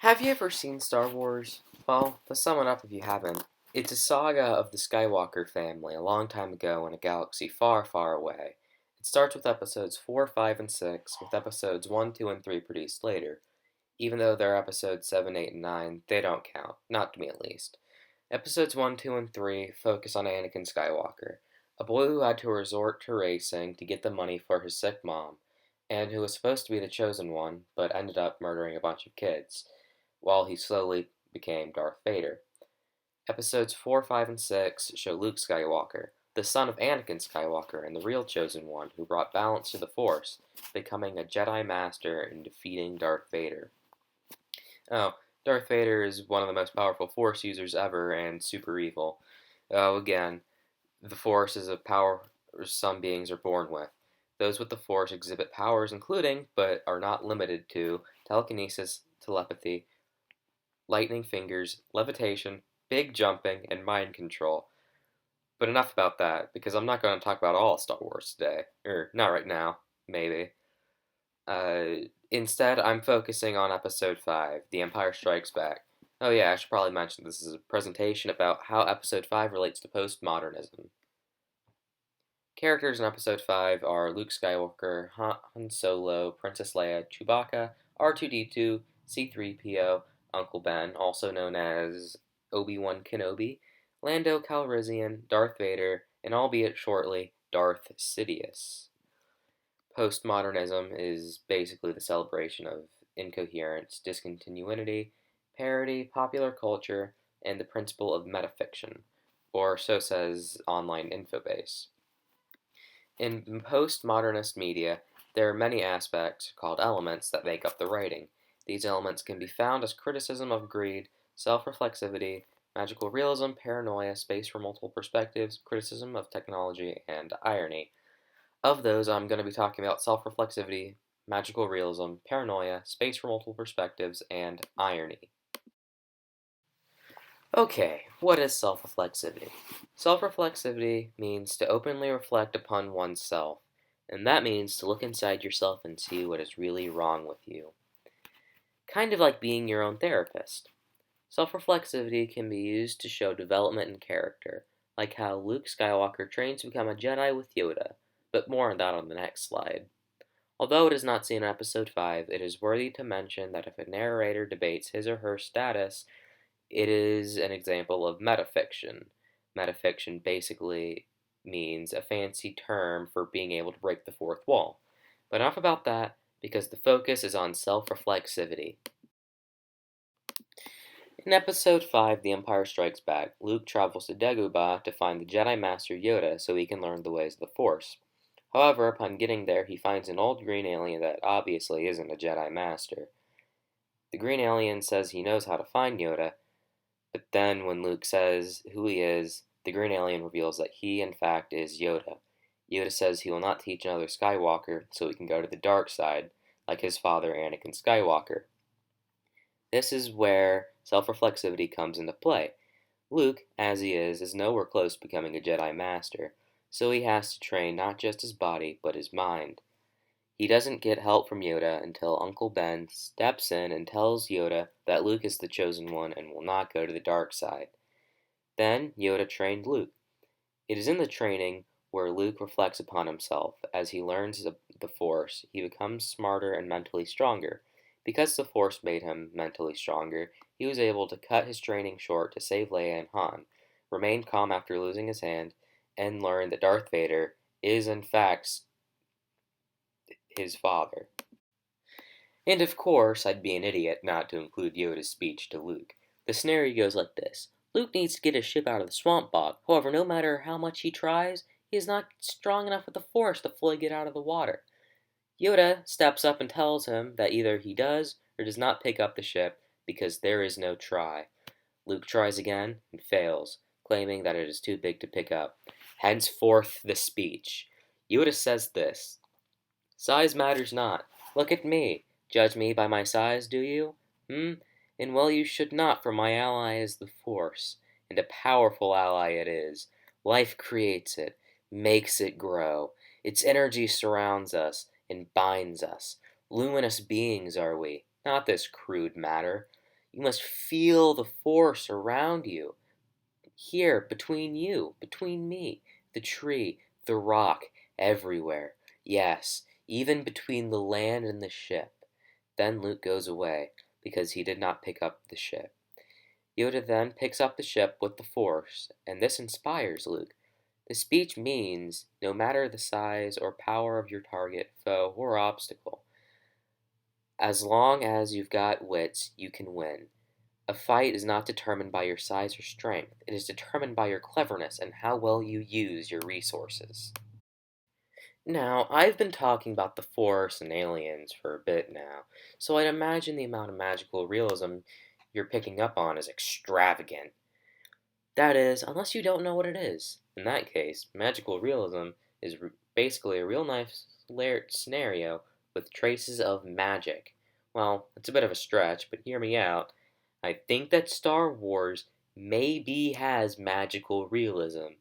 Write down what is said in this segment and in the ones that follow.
Have you ever seen Star Wars? Well, to sum it up if you haven't, it's a saga of the Skywalker family a long time ago in a galaxy far, far away. It starts with episodes 4, 5, and 6, with episodes 1, 2, and 3 produced later. Even though they're episodes 7, 8, and 9, they don't count, not to me at least. Episodes 1, 2, and 3 focus on Anakin Skywalker, a boy who had to resort to racing to get the money for his sick mom, and who was supposed to be the chosen one, but ended up murdering a bunch of kids while he slowly became Darth Vader. Episodes 4, 5, and 6 show Luke Skywalker, the son of Anakin Skywalker and the real Chosen One who brought balance to the Force, becoming a Jedi Master and defeating Darth Vader. Oh, Darth Vader is one of the most powerful Force users ever and super evil. Oh, again, the Force is a power some beings are born with. Those with the Force exhibit powers including, but are not limited to, telekinesis, telepathy, lightning fingers, levitation, big jumping, and mind control. But enough about that, because I'm not going to talk about all Star Wars today. Or, not right now, maybe. Instead, I'm focusing on Episode 5, The Empire Strikes Back. Oh yeah, I should probably mention this is a presentation about how Episode 5 relates to postmodernism. Characters in Episode 5 are Luke Skywalker, Han Solo, Princess Leia, Chewbacca, R2-D2, C-3PO, Uncle Ben, also known as Obi-Wan Kenobi, Lando Calrissian, Darth Vader, and albeit shortly, Darth Sidious. Postmodernism is basically the celebration of incoherence, discontinuity, parody, popular culture, and the principle of metafiction, or so says online infobase. In postmodernist media, there are many aspects, called elements, that make up the writing. These elements can be found as criticism of greed, self-reflexivity, magical realism, paranoia, space for multiple perspectives, criticism of technology, and irony. Of those, I'm going to be talking about self-reflexivity, magical realism, paranoia, space for multiple perspectives, and irony. Okay, what is self-reflexivity? Self-reflexivity means to openly reflect upon oneself, and that means to look inside yourself and see what is really wrong with you. Kind of like being your own therapist. Self-reflexivity can be used to show development in character, like how Luke Skywalker trains to become a Jedi with Yoda, but more on that on the next slide. Although it is not seen in Episode 5, it is worthy to mention that if a narrator debates his or her status, it is an example of metafiction. Metafiction basically means a fancy term for being able to break the fourth wall. But enough about that, because the focus is on self-reflexivity. In Episode 5, The Empire Strikes Back, Luke travels to Dagobah to find the Jedi Master Yoda so he can learn the ways of the Force. However, upon getting there, he finds an old green alien that obviously isn't a Jedi Master. The green alien says he knows how to find Yoda, but then when Luke says who he is, the green alien reveals that he, in fact, is Yoda. Yoda says he will not teach another Skywalker so he can go to the dark side, like his father Anakin Skywalker. This is where self-reflexivity comes into play. Luke, as he is nowhere close to becoming a Jedi Master, so he has to train not just his body, but his mind. He doesn't get help from Yoda until Uncle Ben steps in and tells Yoda that Luke is the chosen one and will not go to the dark side. Then Yoda trained Luke. It is in the training where Luke reflects upon himself. As he learns the Force, he becomes smarter and mentally stronger. Because the Force made him mentally stronger, he was able to cut his training short to save Leia and Han, remain calm after losing his hand, and learn that Darth Vader is in fact his father. And of course, I'd be an idiot not to include Yoda's speech to Luke. The scenario goes like this. Luke needs to get his ship out of the swamp bog. However, no matter how much he tries, he is not strong enough with the Force to fully get out of the water. Yoda steps up and tells him that either he does or does not pick up the ship because there is no try. Luke tries again and fails, claiming that it is too big to pick up. Henceforth the speech. Yoda says this: "Size matters not. Look at me. Judge me by my size, do you? And well you should not, for my ally is the Force, and a powerful ally it is. Life creates it, makes it grow. Its energy surrounds us and binds us. Luminous beings are we, not this crude matter. You must feel the force around you. Here, between me, the tree, the rock, everywhere. Yes, even between the land and the ship. Then Luke goes away, because he did not pick up the ship. Yoda then picks up the ship with the Force, and this inspires Luke. The speech means, no matter the size or power of your target, foe, or obstacle, as long as you've got wits, you can win. A fight is not determined by your size or strength, it is determined by your cleverness and how well you use your resources. Now, I've been talking about the Force and aliens for a bit now, so I'd imagine the amount of magical realism you're picking up on is extravagant. That is, unless you don't know what it is. In that case, magical realism is basically a real life scenario with traces of magic. Well, it's a bit of a stretch, but hear me out. I think that Star Wars maybe has magical realism.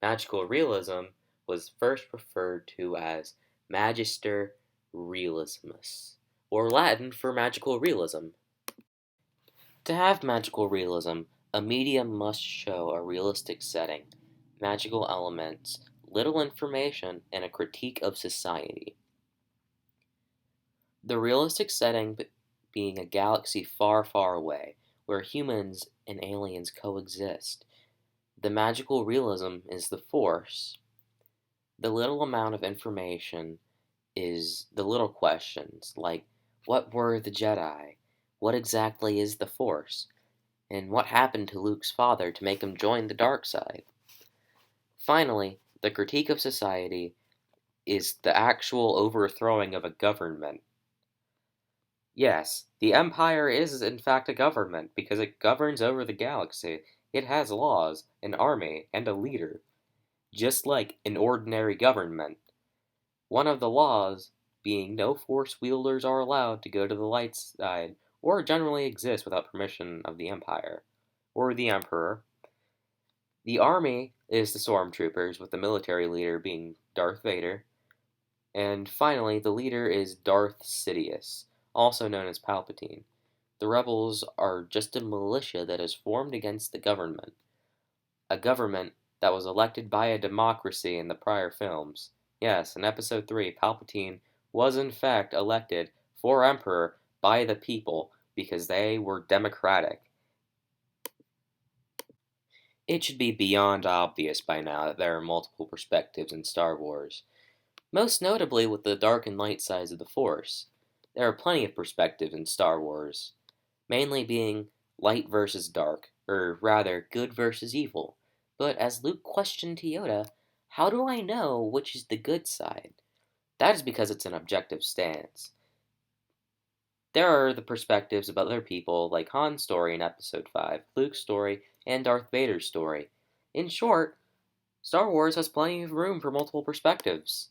Magical realism was first referred to as Magister Realismus, or Latin for magical realism. To have magical realism, a medium must show a realistic setting, magical elements, little information, and a critique of society. The realistic setting being a galaxy far, far away, where humans and aliens coexist. The magical realism is the Force. The little amount of information is the little questions, like what were the Jedi? What exactly is the Force? And what happened to Luke's father to make him join the dark side? Finally, the critique of society is the actual overthrowing of a government. Yes, the Empire is in fact a government because it governs over the galaxy. It has laws, an army, and a leader, just like an ordinary government. One of the laws being no Force wielders are allowed to go to the light side or generally exist without permission of the Empire or the Emperor. The army is the stormtroopers, with the military leader being Darth Vader. And finally, the leader is Darth Sidious, also known as Palpatine. The rebels are just a militia that is formed against the government. A government that was elected by a democracy in the prior films. Yes, in Episode 3, Palpatine was in fact elected for Emperor by the people because they were democratic. It should be beyond obvious by now that there are multiple perspectives in Star Wars, most notably with the dark and light sides of the Force. There are plenty of perspectives in Star Wars, mainly being light versus dark, or rather, good versus evil. But as Luke questioned Yoda, how do I know which is the good side? That is because it's an objective stance. There are the perspectives of other people, like Han's story in Episode 5, Luke's story, and Darth Vader's story. In short, Star Wars has plenty of room for multiple perspectives.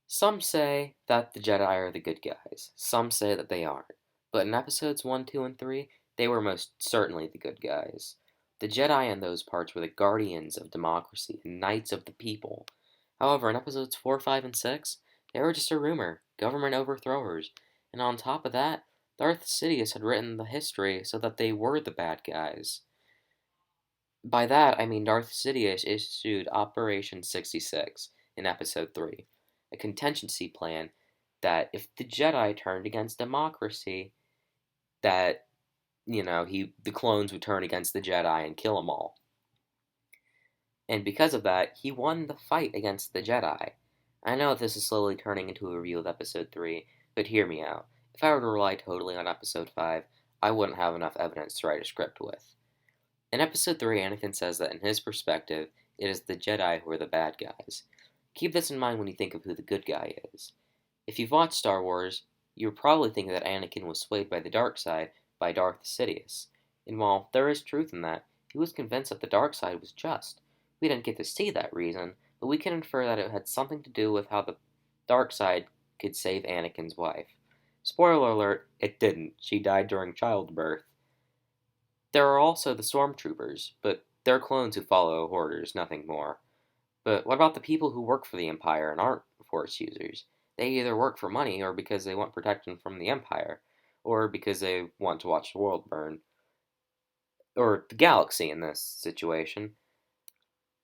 Some say that the Jedi are the good guys, some say that they aren't. But in Episodes 1, 2, and 3, they were most certainly the good guys. The Jedi in those parts were the guardians of democracy and knights of the people. However, in Episodes 4, 5, and 6, they were just a rumor, government overthrowers, and on top of that, Darth Sidious had written the history so that they were the bad guys. By that, I mean Darth Sidious issued Operation 66 in Episode 3, a contingency plan that if the Jedi turned against democracy, that, the clones would turn against the Jedi and kill them all. And because of that, he won the fight against the Jedi. I know this is slowly turning into a review of Episode 3, but hear me out. If I were to rely totally on Episode 5, I wouldn't have enough evidence to write a script with. In Episode 3, Anakin says that in his perspective, it is the Jedi who are the bad guys. Keep this in mind when you think of who the good guy is. If you've watched Star Wars, you would probably think that Anakin was swayed by the dark side by Darth Sidious. And while there is truth in that, he was convinced that the dark side was just. We didn't get to see that reason, but we can infer that it had something to do with how the dark side could save Anakin's wife. Spoiler alert, it didn't. She died during childbirth. There are also the stormtroopers, but they're clones who follow orders, nothing more. But what about the people who work for the Empire and aren't Force users? They either work for money or because they want protection from the Empire. or because they want to watch the world burn, or the galaxy in this situation.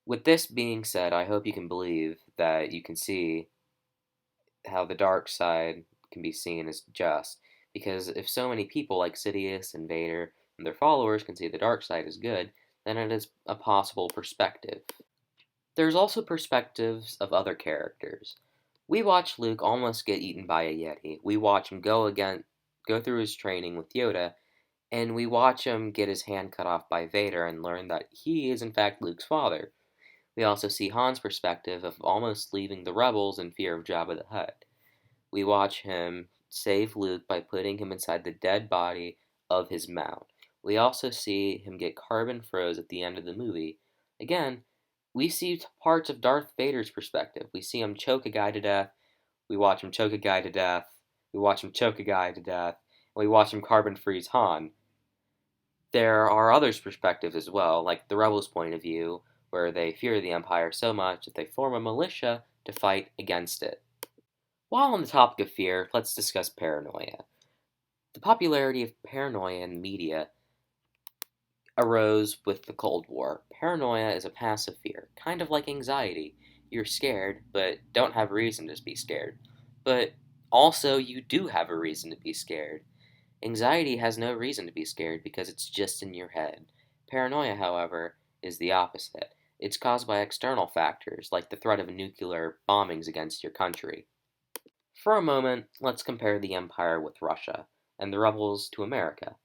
With this being said, I hope you can believe that you can see how the dark side can be seen as just, because if so many people like Sidious and Vader and their followers can see the dark side as good, then it is a possible perspective. There's also perspectives of other characters. We watch Luke almost get eaten by a Yeti. We watch him go through his training with Yoda, and we watch him get his hand cut off by Vader and learn that he is in fact Luke's father. We also see Han's perspective of almost leaving the rebels in fear of Jabba the Hutt. We watch him save Luke by putting him inside the dead body of his mount. We also see him get carbon froze at the end of the movie. Again, we see parts of Darth Vader's perspective. We see him choke a guy to death. We watch him choke a guy to death. We watch him choke a guy to death. And we watch him carbon freeze Han. There are others' perspectives as well, like the rebels' point of view, where they fear the Empire so much that they form a militia to fight against it. While on the topic of fear, let's discuss paranoia. The popularity of paranoia in the media arose with the Cold War. Paranoia is a passive fear, kind of like anxiety. You're scared, but don't have reason to be scared. But also, you do have a reason to be scared. Anxiety has no reason to be scared because it's just in your head. Paranoia, however, is the opposite. It's caused by external factors, like the threat of nuclear bombings against your country. For a moment, let's compare the Empire with Russia, and the rebels to America.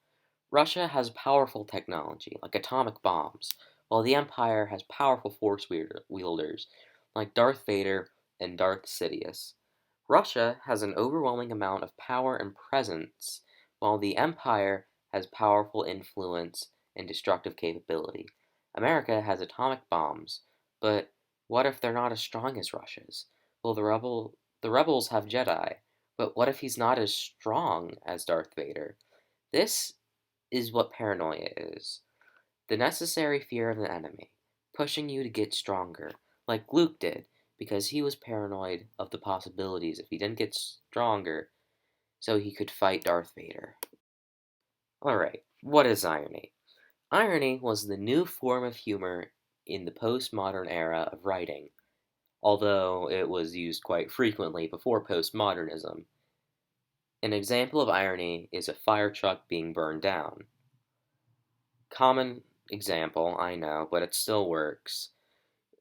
Russia has powerful technology, like atomic bombs, while the Empire has powerful force wielders, like Darth Vader and Darth Sidious. Russia has an overwhelming amount of power and presence, while the Empire has powerful influence and destructive capability. America has atomic bombs, but what if they're not as strong as Russia's? Well, the rebels have Jedi, but what if he's not as strong as Darth Vader? This is what paranoia is: the necessary fear of the enemy, pushing you to get stronger, like Luke did, because he was paranoid of the possibilities if he didn't get stronger, so he could fight Darth Vader. Alright, what is irony? Irony was the new form of humor in the postmodern era of writing, although it was used quite frequently before postmodernism. An example of irony is a fire truck being burned down. Common example, I know, but it still works.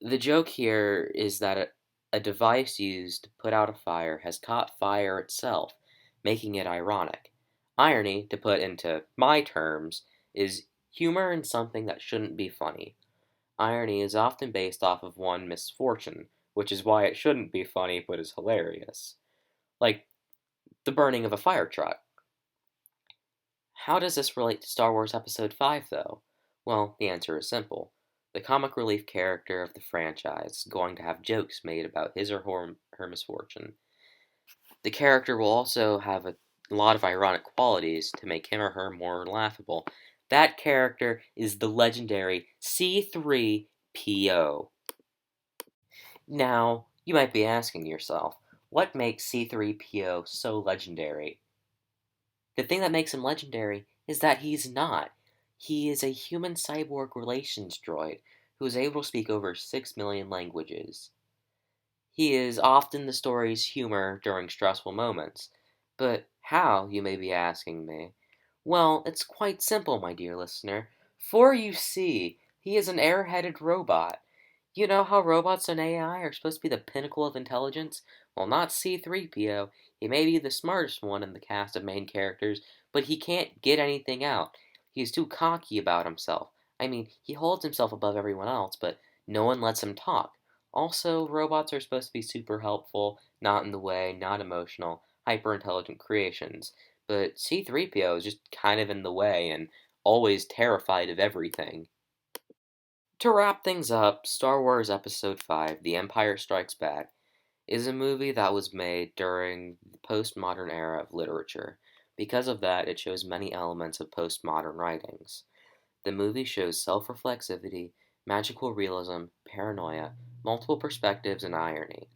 The joke here is that a device used to put out a fire has caught fire itself, making it ironic. Irony, to put into my terms, is humor in something that shouldn't be funny. Irony is often based off of one misfortune, which is why it shouldn't be funny but is hilarious. Like the burning of a fire truck. How does this relate to Star Wars Episode 5, though? Well, the answer is simple. The comic relief character of the franchise is going to have jokes made about his or her misfortune. The character will also have a lot of ironic qualities to make him or her more laughable. That character is the legendary C3PO. Now, you might be asking yourself, what makes C3PO so legendary? The thing that makes him legendary is that he's not. He is a human cyborg relations droid who is able to speak over 6 million languages. He is often the story's humor during stressful moments. But how, you may be asking me? Well, it's quite simple, my dear listener. For you see, he is an airheaded robot. You know how robots and AI are supposed to be the pinnacle of intelligence? Well, not C3PO. He may be the smartest one in the cast of main characters, but he can't get anything out. He's too cocky about himself. I mean, he holds himself above everyone else, but no one lets him talk. Also, robots are supposed to be super helpful, not in the way, not emotional, hyper intelligent creations. But C3PO is just kind of in the way and always terrified of everything. To wrap things up, Star Wars Episode 5, The Empire Strikes Back, is a movie that was made during the postmodern era of literature. Because of that, it shows many elements of postmodern writings. The movie shows self-reflexivity, magical realism, paranoia, multiple perspectives, and irony.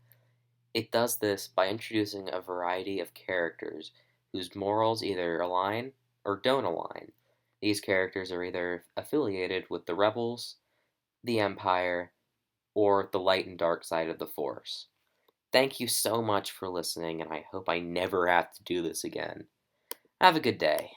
It does this by introducing a variety of characters whose morals either align or don't align. These characters are either affiliated with the rebels, the Empire, or the light and dark side of the Force. Thank you so much for listening, and I hope I never have to do this again. Have a good day.